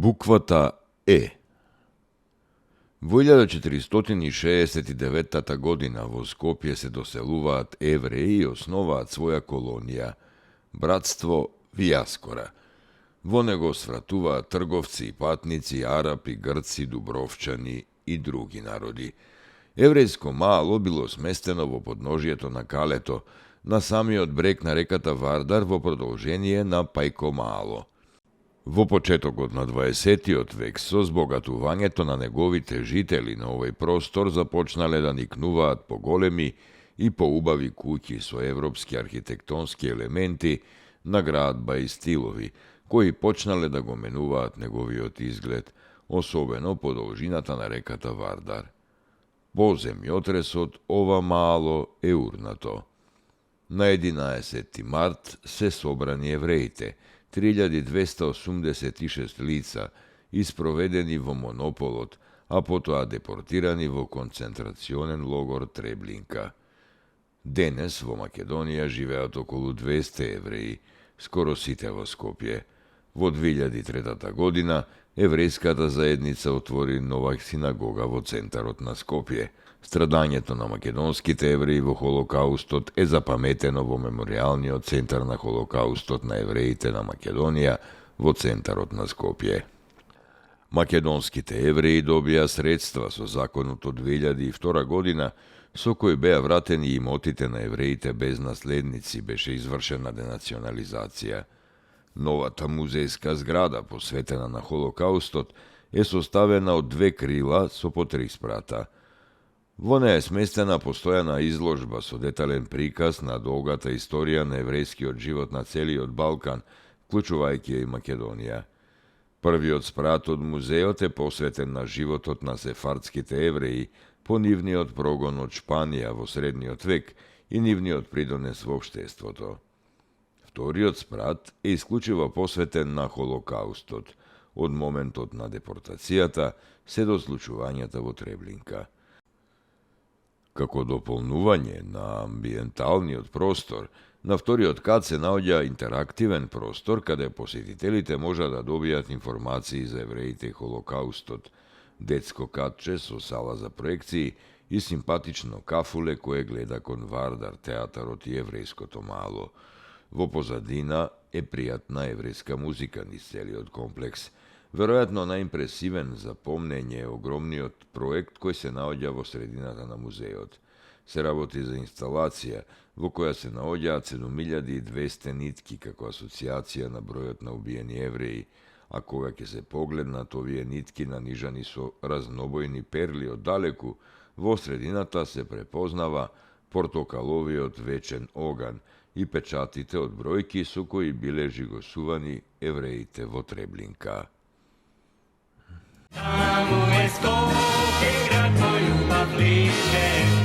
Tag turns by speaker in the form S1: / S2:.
S1: Буквата Е. Во 1469 година во Скопје се доселуваат евреи и основаат своја колонија, братство Вијаскора. Во него свратуваат трговци и патници, арапи, грци, дубровчани и други народи. Еврејско мало било сместено во подножието на Калето, на самиот брег на реката Вардар во продолжение на Пајко Мало. Во почетокот на 20 век, со збогатувањето на неговите жители на овој простор, започнале да никнуваат поголеми и поубави куќи со европски архитектонски елементи, наградба и стилови, кои почнале да го менуваат неговиот изглед, особено по должината на реката Вардар. По земјотресот ова мало е урнато. На 11 март се собрани евреите, 3286 лица, испроведени во Монополот, а потоа депортирани во концентрационен логор Треблинка. Денес во Македонија живеат околу 200 евреи, скоро сите во Скопје. Во 2003 година еврејската заедница отвори нова синагога во центарот на Скопје. Страдањето на македонските евреи во Холокаустот е запаметено во Меморијалниот центар на Холокаустот на евреите на Македонија во центарот на Скопје. Македонските евреи добија средства со законот од 2002 година, со кој беа вратени имотите на евреите без наследници, беше извршена денационализација. Новата музејска зграда, посветена на Холокаустот, е составена од 2 крила со по 3 спрата. Во неја е сместена постојана изложба со детален приказ на долгата историја на еврејскиот живот на целиот Балкан, вклучувајќи и Македонија. Првиот спрат од музеот е посветен на животот на сефардските евреи по нивниот прогон од Шпанија во средниот век и нивниот придонес во општеството. Вториот спрат е исклучиво посветен на Холокаустот, од моментот на депортацијата се до случувањата во Треблинка. Како дополнување на амбиенталниот простор, на вториот кат се наоѓа интерактивен простор каде посетителите можат да добијат информации за евреите и Холокаустот, детско катче со сала за проекции и симпатично кафуле кое гледа кон Вардар, театарот и еврејското мало. Во позадина е пријатна еврејска музика низ целиот комплекс. Веројатно најимпресивен за помнење е огромниот проект кој се наоѓа во средината на музеот. Се работи за инсталација во која се наоѓаат 7200 нитки како асоциација на бројот на убиени евреи, а кога ќе се погледнат овие нитки нанижани со разнобојни перли од далеку, во средината се препознава портокаловиот вечен оган и печатите од бројки со кои биле жигосувани евреите во Треблинка.
S2: Таму е Скопје, град мој љубав лише.